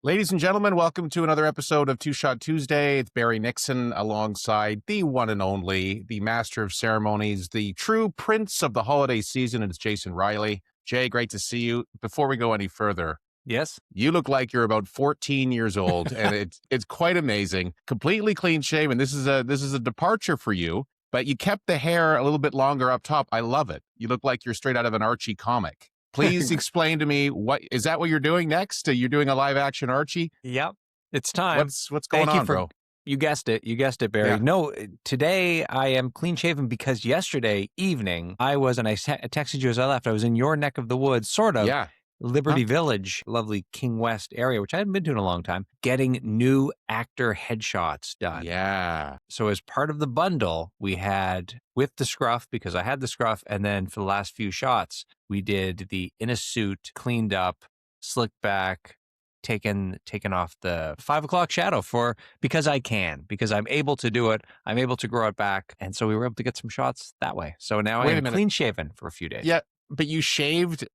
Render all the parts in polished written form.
Ladies and gentlemen, welcome to another episode of Two Shot Tuesday. It's Barry Nixon alongside the one and only, the master of ceremonies, the true prince of the holiday season. It's Jason Riley. Jay, great to see you. Before we go any further, yes, you look like you're about 14 years old, and it's quite amazing. Completely clean shaven. This is a departure for you, but you kept the hair a little bit longer up top. I love it. You look like you're straight out of an Archie comic. Please explain to me, what is that what you're doing next? You're doing a live action Archie? Yep. It's time. What's going on, bro? You guessed it. You guessed it, Barry. Yeah. No, today I am clean shaven because yesterday evening I was, and I texted you as I left, I was in your neck of the woods, sort of. Yeah. Liberty Village, lovely King West area, which I hadn't been to in a long time, getting new actor headshots done. Yeah. So as part of the bundle, we had with the scruff, because I had the scruff, and then for the last few shots, we did the in a suit, cleaned up, slicked back, taken off the 5 o'clock shadow because I'm able to do it. I'm able to grow it back. And so we were able to get some shots that way. So now I am clean shaven for a few days. Yeah. But you shaved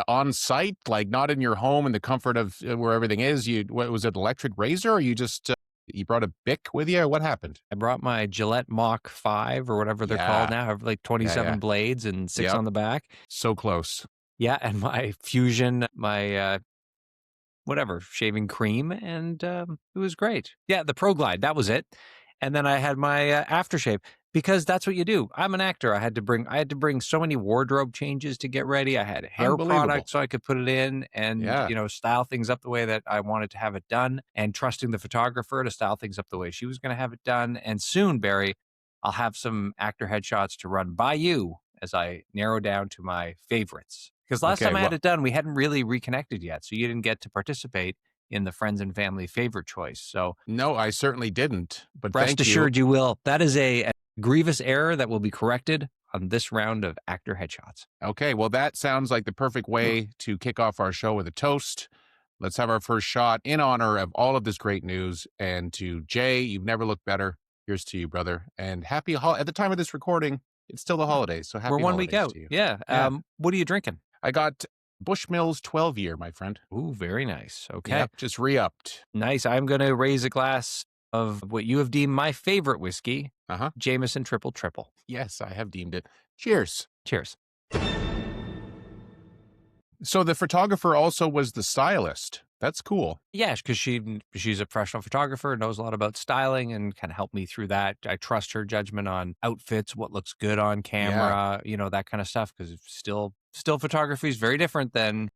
on site, like not in your home in the comfort of where everything is. What was it, electric razor, or you just you brought a Bic with you? What happened? I brought my Gillette Mach 5 or whatever they're called now. I have like 27 blades and 6 on the back. So close. Yeah, and my Fusion, my whatever shaving cream, and it was great. Yeah, the Pro Glide, that was it. And then I had my aftershave. Because that's what you do. I'm an actor. I had to bring so many wardrobe changes to get ready. I had hair product so I could put it in and style things up the way that I wanted to have it done, and trusting the photographer to style things up the way she was going to have it done. And soon, Barry, I'll have some actor headshots to run by you as I narrow down to my favorites. Because last time I had it done, we hadn't really reconnected yet, so you didn't get to participate in the friends and family favorite choice. So no, I certainly didn't. But rest assured you will. That is a grievous error that will be corrected on this round of actor headshots. Okay, well, that sounds like the perfect way to kick off our show with a toast. Let's have our first shot in honor of all of this great news. And to Jay, you've never looked better. Here's to you, brother. And happy at the time of this recording, it's still the holidays. So happy We're 1 holidays week out. to you. Yeah. What are you drinking? I got Bushmills 12-year, my friend. Ooh, very nice. Okay. Yep, just re-upped. Nice. I'm going to raise a glass of what you have deemed my favorite whiskey, Jameson Triple Triple. Yes, I have deemed it. Cheers. Cheers. So the photographer also was the stylist. That's cool. Yeah, because she's a professional photographer, knows a lot about styling, and kind of helped me through that. I trust her judgment on outfits, what looks good on camera, that kind of stuff, because still photography is very different than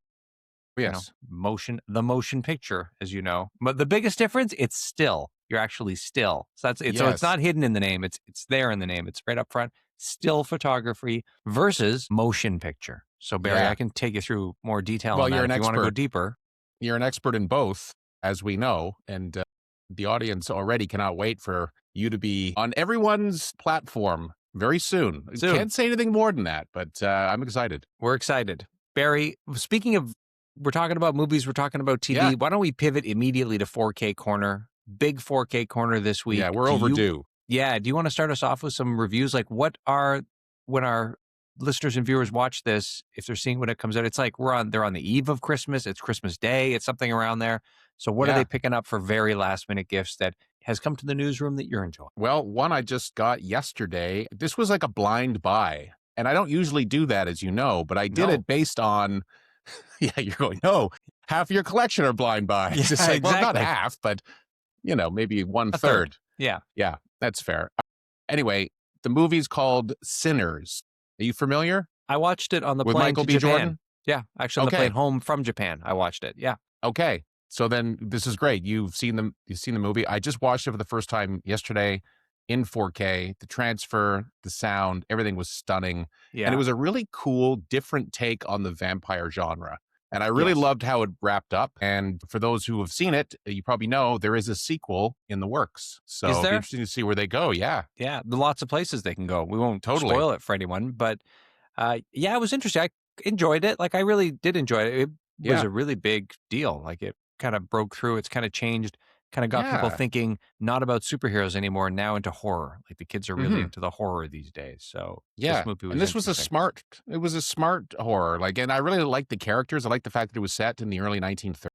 the motion picture, as you know. But the biggest difference, it's still. You're actually still. So that's it. So it's not hidden in the name. It's there in the name. It's right up front. Still photography versus motion picture. So Barry, I can take you through more detail on that if you want to go deeper. You're an expert in both, as we know, and the audience already cannot wait for you to be on everyone's platform very soon. Can't say anything more than that, but I'm excited. We're excited. Barry, speaking of, we're talking about movies, we're talking about TV. Yeah. Why don't we pivot immediately to 4K Corner? Big 4K Corner this week. Yeah, we're overdue. Do you want to start us off with some reviews? Like, when our listeners and viewers watch this, if they're seeing when it comes out, it's like they're on the eve of Christmas. It's Christmas Day. It's something around there. So what are they picking up for very last minute gifts that has come to the newsroom that you're enjoying? Well, one I just got yesterday. This was like a blind buy. And I don't usually do that, as you know, but I did it based on, you're going, no, half your collection are blind buys. Yeah, it's like, well, not half, but maybe 1/3. Yeah. Yeah, that's fair. Anyway, the movie's called Sinners. Are you familiar? I watched it on the with plane Michael to B. Japan. Jordan? Yeah, actually on the plane home from Japan. I watched it. Yeah. Okay. So then this is great. You've seen the movie. I just watched it for the first time yesterday in 4K. The transfer, the sound, everything was stunning. Yeah. And it was a really cool, different take on the vampire genre. And I really loved how it wrapped up. And for those who have seen it, you probably know there is a sequel in the works. So it'll be interesting to see where they go. Yeah. Yeah. There are lots of places they can go. We won't spoil it for anyone. But it was interesting. I enjoyed it. Like, I really did enjoy it. It was a really big deal. Like, it kind of broke through. It's kind of changed, kind of got people thinking not about superheroes anymore, now into horror. Like, the kids are really into the horror these days. So this movie was it was a smart horror. Like, and I really liked the characters. I liked the fact that it was set in the early 1930s.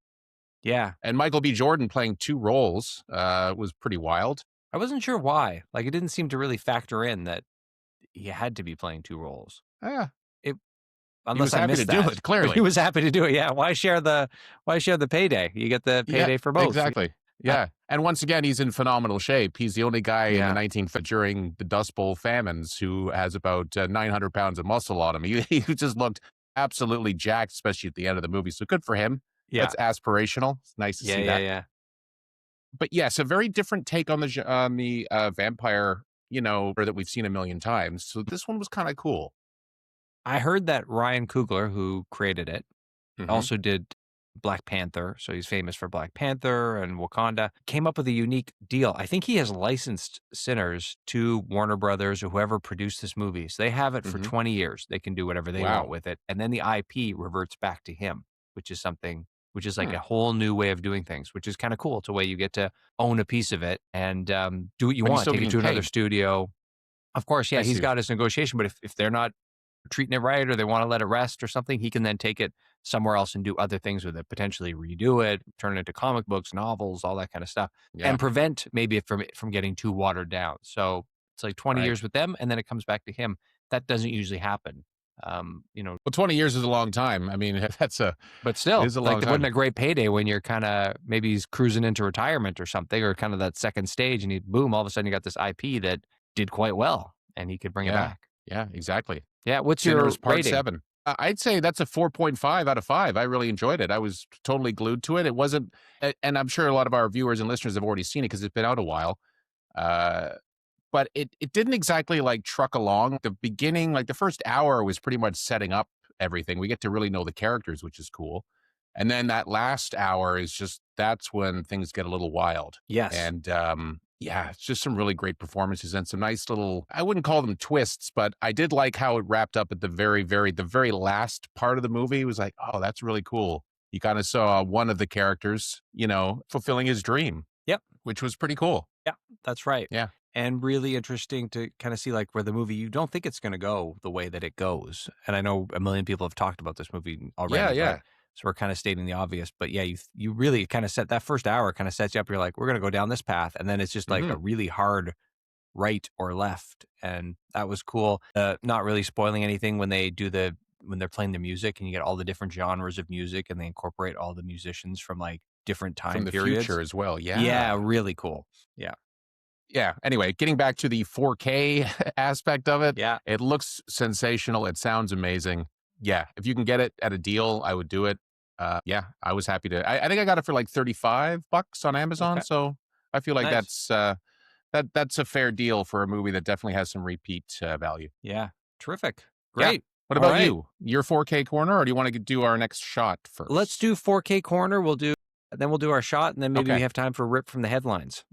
Yeah. And Michael B. Jordan playing 2 roles was pretty wild. I wasn't sure why. Like, it didn't seem to really factor in that he had to be playing 2 roles. Yeah, It he was unless I happy to missed do that. it, But he clearly. was happy to do it, yeah. Why share the payday? You get the Yeah, payday for both. exactly. Uh, Yeah, and once again, he's in phenomenal shape. He's the only guy in the yeah. 19th during the Dust Bowl famines who has about 900 pounds of muscle on him. He just looked absolutely jacked, especially at the end of the movie. So good for him. Yeah. That's aspirational. It's nice to Yeah, see yeah, that. yeah. But yes, a very different take on the vampire, that we've seen a million times. So this one was kind of cool. I heard that Ryan Coogler, who created it, Hmm. also did Black Panther, so he's famous for Black Panther and Wakanda, came up with a unique deal. I think he has licensed Sinners to Warner Brothers or whoever produced this movie. So they have it for Hmm. 20 years. They can do whatever they want Wow. with it. And then the IP reverts back to him, which is like Hmm. a whole new way of doing things, which is kind of cool. It's a way you get to own a piece of it and do what you But he's want, still take it getting to another paid. studio. Of course, yeah, I he's see. got his negotiation, but if they're not treating it right or they want to let it rest or something, he can then take it somewhere else and do other things with it, potentially redo it, turn it into comic books, novels, all that kind of stuff, Yeah. and prevent maybe it from getting too watered down. So it's like 20 Right. years with them, and then it comes back to him. That doesn't usually happen. Well, 20 years is a long time. I mean, But it still, is a like, long it wasn't time. a great payday when you're kind of maybe he's cruising into retirement or something, or kind of that second stage, and boom, all of a sudden you got this IP that did quite well, and he could bring it Yeah. back. Yeah, exactly. Yeah, what's Sinners your Part rating? 7. I'd say that's a 4.5 out of 5. I really enjoyed it. I was totally glued to it. It wasn't, and I'm sure a lot of our viewers and listeners have already seen it because it's been out a while. Uh, but it didn't exactly like truck along. The beginning, like the first hour was pretty much setting up everything. We get to really know the characters, which is cool. And then that last hour is just that's when things get a little wild. Yes. And yeah, it's just some really great performances and some nice little, I wouldn't call them twists, but I did like how it wrapped up at the very last part of the movie. It was like, oh, that's really cool. You kind of saw one of the characters, fulfilling his dream, Yep. which was pretty cool. Yeah, that's right. Yeah. And really interesting to kind of see like where the movie, you don't think it's going to go the way that it goes. And I know a million people have talked about this movie Yeah. already, but Yeah. so we're kind of stating the obvious. But yeah, you really kind of set that first hour kind of sets you up. You're like, we're going to go down this path. And then it's just like Hmm. a really hard right or left. And that was cool. Not really spoiling anything when they're playing the music and you get all the different genres of music and they incorporate all the musicians from like different From time the periods. future as well. Yeah, Yeah. really cool. Yeah. Yeah. Anyway, getting back to the 4K aspect of it, Yeah. it looks sensational. It sounds amazing. Yeah. If you can get it at a deal, I would do it. Yeah, I was happy to. I think I got it for like $35 on Amazon. Okay. So I feel like Nice. that's a fair deal for a movie that definitely has some repeat value. Yeah. Terrific. Yeah. Great. What All about right. you? Your 4K corner, or do you want to do our next shot Let's first? do 4K corner. Then we'll do our shot, and then maybe we Okay. have time for rip from the headlines.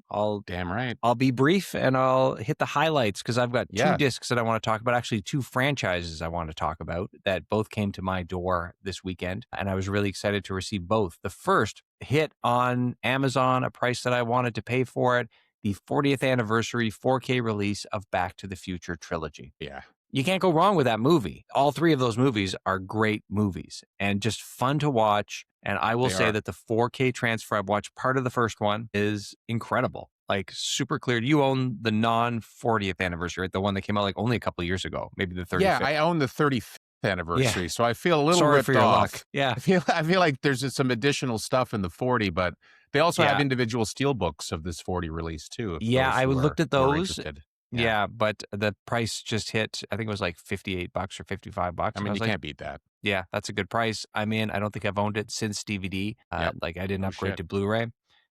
Damn right. I'll be brief and I'll hit the highlights because I've got two Yeah. discs that I want to talk about. Actually, two franchises I want to talk about that both came to my door this weekend, and I was really excited to receive both. The first hit on Amazon, a price that I wanted to pay for it, the 40th anniversary 4K release of Back to the Future trilogy. Yeah. You can't go wrong with that movie. All three of those movies are great movies and just fun to watch. And I will They say are. that the 4K transfer, I've watched part of the first one, is incredible. Like super clear. You own the non 40th anniversary, right? The one that came out like only a couple of years ago, maybe the 35th. Yeah, I own the 35th anniversary, so I feel a little Sorry ripped for your off. luck. Yeah. I feel like there's just some additional stuff in the 40, but they also have Yeah. individual steel books of this 40 release too. if Yeah, those I who looked at who are those. interested. Yeah, but the price just hit, I think it was like $58 or $55. I And mean, I you was like, can't beat that. yeah, that's a good price. I mean, I don't think I've owned it since DVD. Yep. Like I didn't No upgrade shit. to Blu-ray.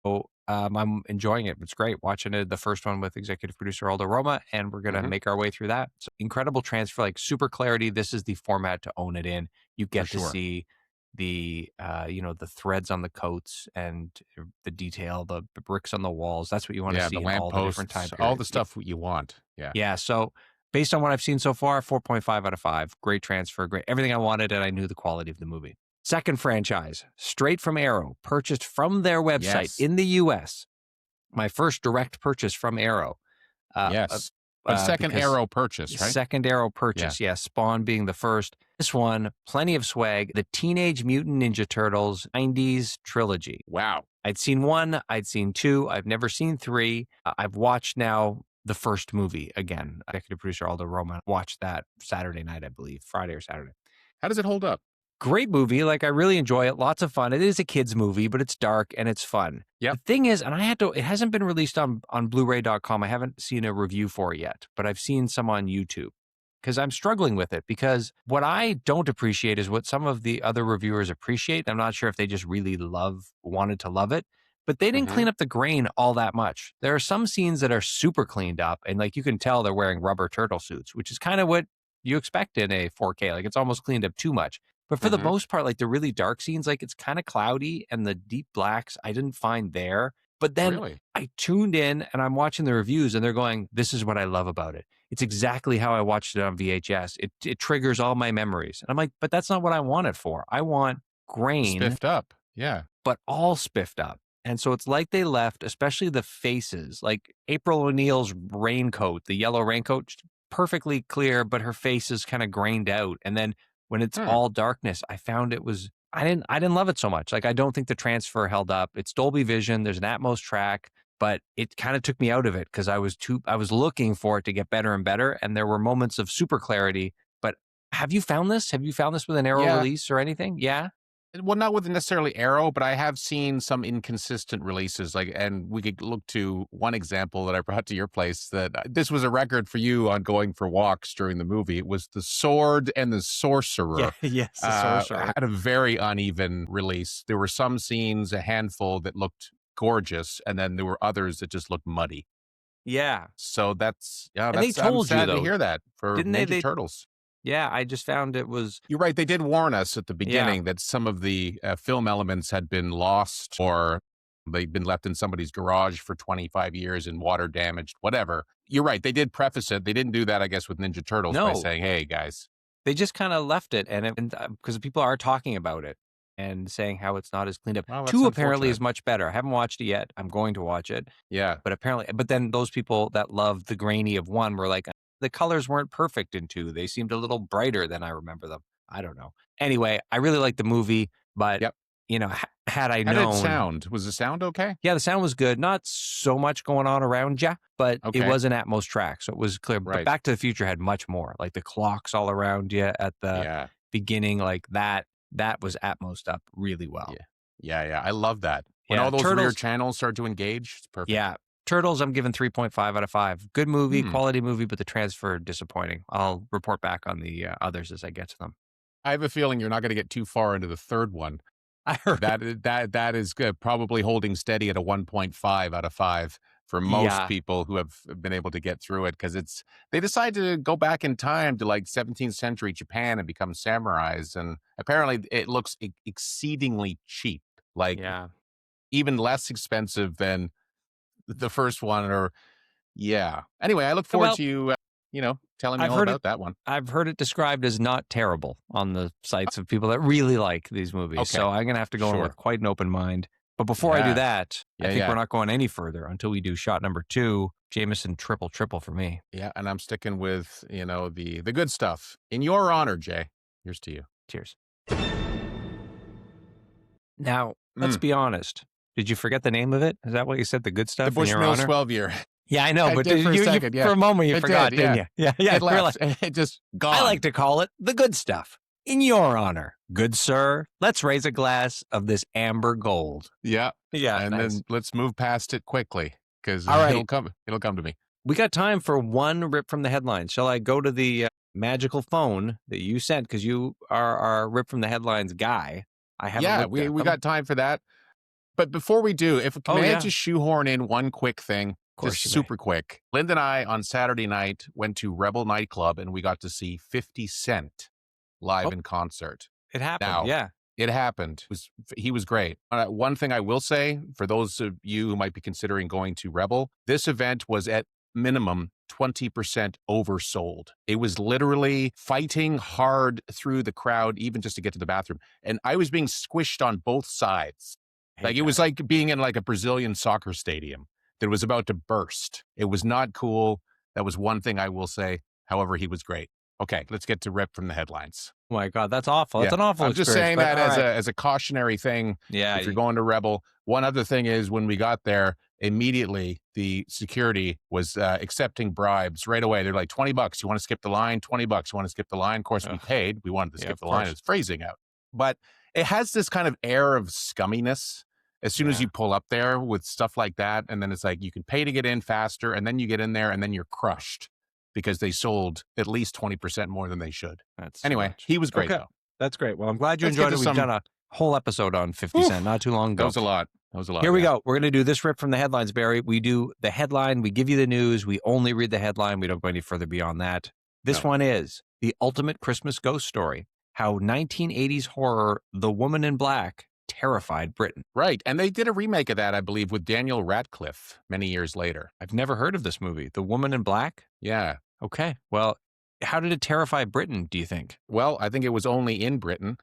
So I'm enjoying it. It's great watching it. The first one with executive producer Aldo Roma, and we're gonna Mhm. make our way through that. So incredible transfer, like super clarity. This is the format to own it in. You get to sure. see the the threads on the coats and the detail, the bricks on the walls. That's what you want to Yeah, see the in all the different time lampposts, all the periods. stuff you want. Yeah. Yeah. So based on what I've seen so far, 4.5 out of 5. Great transfer. Great. Everything I wanted, and I knew the quality of the movie. Second franchise, straight from Arrow, purchased from their website Yes. in the US. My first direct purchase from Arrow. Yes. But second because Arrow purchase, right? second Arrow purchase. Yeah. Spawn being the first. This one, plenty of swag. The Teenage Mutant Ninja Turtles 90s trilogy. Wow. I'd seen 1, I'd seen 2, I've never seen 3. I've watched now the first movie again. Executive producer Aldo Roma watched that Saturday night, I believe, Friday or Saturday. How does it hold up? Great movie. Like, I really enjoy it. Lots of fun. It is a kid's movie, but it's dark and it's fun. Yep. The thing is, and it hasn't been released on Blu-ray.com. I haven't seen a review for it yet, but I've seen some on YouTube because I'm struggling with it, because what I don't appreciate is what some of the other reviewers appreciate. I'm not sure if they just really wanted to love it, but they didn't clean up the grain all that much. There are some scenes that are super cleaned up, and like you can tell they're wearing rubber turtle suits, which is kind of what you expect in a 4K. Like, it's almost cleaned up too much. But for the most part, like the really dark scenes, like it's kind of cloudy, and the deep blacks I didn't find there. But then I tuned in and I'm watching the reviews and they're going, this is what I love about it. It's exactly how I watched it on VHS. It triggers all my memories. And I'm like, but that's not what I want it for. I want grain. Spiffed up. Yeah. But all spiffed up. And so it's like they left, especially the faces, like April O'Neil's raincoat, the yellow raincoat, perfectly clear, but her face is kind of grained out. And then when it's all darkness, I found I didn't love it so much. Like, I don't think the transfer held up. It's Dolby Vision. There's an Atmos track, but it kind of took me out of it because I was looking for it to get better and better. And there were moments of super clarity. But have you found this? Have you found this with an Arrow release or anything? Yeah. Well, not with necessarily Arrow, but I have seen some inconsistent releases. And we could look to one example that I brought to your place that this was a record for you on going for walks during the movie. It was The Sword and the Sorcerer. Yeah, yes, The Sorcerer. Had a very uneven release. There were some scenes, a handful, that looked gorgeous, and then there were others that just looked muddy. Yeah. So that's, and they told I'm sad you, though, to hear that for Ninja Turtles. Yeah, I just found it was... You're right. They did warn us at the beginning that some of the film elements had been lost, or they'd been left in somebody's garage for 25 years and water damaged, whatever. You're right. They did preface it. They didn't do that, I guess, with Ninja Turtles by saying, hey, guys. They just kind of left it, and because people are talking about it and saying how it's not as cleaned up. Well, 2 apparently is much better. I haven't watched it yet. I'm going to watch it. Yeah. But then those people that love the grainy of 1 were like, the colors weren't perfect in 2. They seemed a little brighter than I remember them. I don't know. Anyway, I really liked the movie, but had I known... How did it sound? Was the sound okay? Yeah, the sound was good. Not so much going on around you, but it was an Atmos track, so it was clear. Right. But Back to the Future had much more, like the clocks all around you at the beginning, like that was Atmosed up really well. Yeah. I love that. When all those rear channels start to engage, it's perfect. Yeah. Turtles, I'm giving 3.5 out of 5. Good movie, quality movie, but the transfer, disappointing. I'll report back on the others as I get to them. I have a feeling you're not going to get too far into the third one. I heard that is good. Probably holding steady at a 1.5 out of 5 for most people who have been able to get through it, because they decide to go back in time to like 17th century Japan and become samurais, and apparently it looks exceedingly cheap, like even less expensive than the first one. Anyway, I look forward to you telling me all about that one. I've heard it described as not terrible on the sites of people that really like these movies. So I'm gonna have to go in with quite an open mind. But before I do that, I think we're not going any further until we do shot number 2. Jameson triple for me. Yeah, and I'm sticking with the good stuff. In your honor, Jay. Here's to you. Cheers. Now, let's be honest. Did you forget the name of it? Is that what you said? The good stuff? The Bushmills 12-year. Yeah, I know, but for a second, for a moment you forgot, didn't you? Yeah. It left. It just gone. I like to call it the good stuff. In your honor, good sir, let's raise a glass of this amber gold. Yeah. And then let's move past it quickly, because it'll come to me. We got time for one rip from the headlines. Shall I go to the magical phone that you sent, because you are our rip from the headlines guy? I have we got time for that. But before we do, may I just shoehorn in one quick thing? Just super quick. Linda and I on Saturday night went to Rebel Nightclub, and we got to see 50 Cent live in concert. It happened. Now, it happened. He was great. One thing I will say, for those of you who might be considering going to Rebel, this event was at minimum 20% oversold. It was literally fighting hard through the crowd, even just to get to the bathroom. And I was being squished on both sides. It was like being in like a Brazilian soccer stadium that was about to burst. It was not cool. That was one thing I will say. However, he was great. Okay, let's get to rip from the headlines. Oh my God, that's awful. That's an awful I'm experience. just saying but that all right. as a cautionary thing. Yeah. If you're going to Rebel, one other thing is when we got there, immediately the security was accepting bribes right away. They're like, $20. You want to skip the line? $20. You want to skip the line? Of course, we paid. We wanted to skip the line. It's phrasing out. But it has this kind of air of scumminess as soon as you pull up there with stuff like that. And then it's like you can pay to get in faster, and then you get in there and then you're crushed because they sold at least 20% more than they should. Anyway, he was great, though. That's great. Well, I'm glad you enjoyed it. We've done a whole episode on 50 Cent not too long ago. That was a lot. Here we go. We're going to do this rip from the headlines, Barry. We do the headline. We give you the news. We only read the headline. We don't go any further beyond that. This one is The Ultimate Christmas Ghost Story, how 1980s horror The Woman in Black terrified Britain. Right. And they did a remake of that, I believe, with Daniel Radcliffe many years later. I've never heard of this movie. The Woman in Black? Yeah. Okay. Well, how did it terrify Britain, do you think? Well, I think it was only in Britain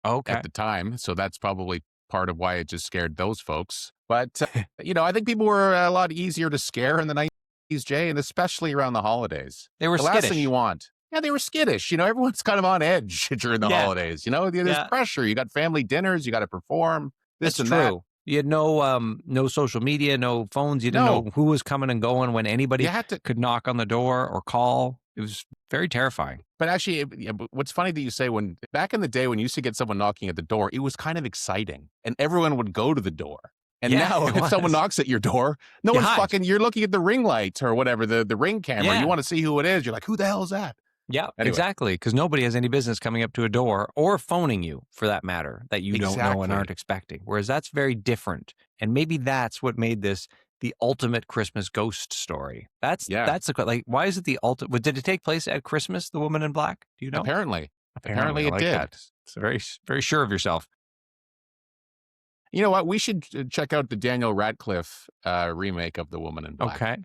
at the time. So that's probably part of why it just scared those folks. But, I think people were a lot easier to scare in the 90s, Jay, and especially around the holidays. They were the skittish. last thing you want. Yeah, they were skittish. Everyone's kind of on edge during the holidays. There's pressure. You got family dinners. You got to perform. This and that. You had no social media, no phones. You didn't know who was coming and going when anybody could knock on the door or call. It was very terrifying. But actually, what's funny that you say when back in the day when you used to get someone knocking at the door, it was kind of exciting and everyone would go to the door. And now if someone knocks at your door, no one's fucking, you're looking at the ring light or whatever, the ring camera. Yeah. You want to see who it is. You're like, who the hell is that? Yeah, exactly. Because nobody has any business coming up to a door or phoning you, for that matter, that you don't know and aren't expecting. Whereas that's very different. And maybe that's what made this the ultimate Christmas ghost story. That's like, why is it the ultimate? Did it take place at Christmas, The Woman in Black? Do you know? Apparently it did. It's very, very sure of yourself. You know what? We should check out the Daniel Radcliffe remake of The Woman in Black. Okay.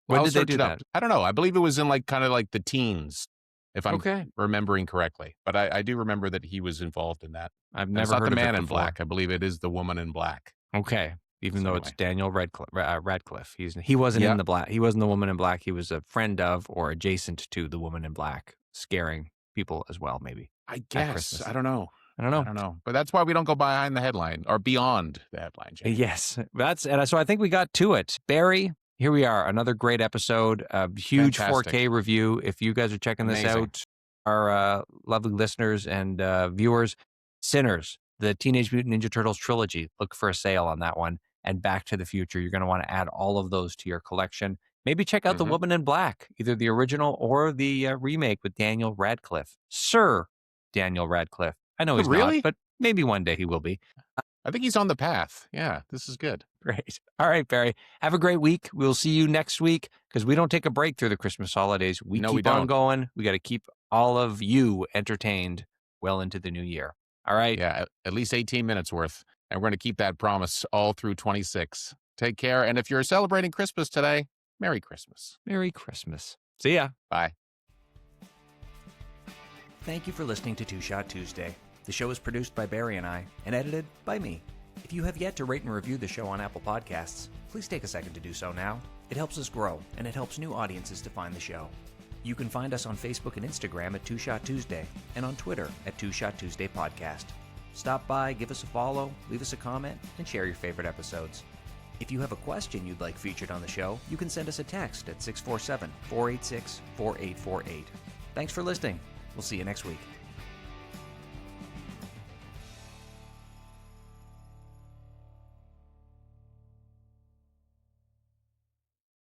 When did they do that? I don't know. I believe it was in kind of the teens, if I'm remembering correctly. But I do remember that he was involved in that. I've never heard of it. It's not The Man in Black. I believe it is The Woman in Black. Okay. Even though it's Daniel Radcliffe. He wasn't in the Black. He wasn't The Woman in Black. He was a friend of or adjacent to The Woman in Black, scaring people as well, maybe. I guess. I don't know. I don't know. But that's why we don't go behind the headline or beyond the headline, Jay. Yes. So I think we got to it. Barry, here we are. Another great episode. A huge Fantastic. 4K review. If you guys are checking this out, our lovely listeners and viewers, Sinners, the Teenage Mutant Ninja Turtles trilogy. Look for a sale on that one. And Back to the Future. You're going to want to add all of those to your collection. Maybe check out The Woman in Black, either the original or the remake with Daniel Radcliffe. Sir Daniel Radcliffe. I know he's not, but maybe one day he will be. I think he's on the path. Yeah, this is good. Great. All right, Barry. Have a great week. We'll see you next week because we don't take a break through the Christmas holidays. We keep on going. We got to keep all of you entertained well into the new year. All right? Yeah, at least 18 minutes worth. And we're going to keep that promise all through 26. Take care. And if you're celebrating Christmas today, Merry Christmas. Merry Christmas. See ya. Bye. Thank you for listening to Two Shot Tuesday. The show is produced by Barry and I and edited by me. If you have yet to rate and review the show on Apple Podcasts, please take a second to do so now. It helps us grow, and it helps new audiences to find the show. You can find us on Facebook and Instagram at Two Shot Tuesday and on Twitter at Two Shot Tuesday Podcast. Stop by, give us a follow, leave us a comment, and share your favorite episodes. If you have a question you'd like featured on the show, you can send us a text at 647-486-4848. Thanks for listening. We'll see you next week.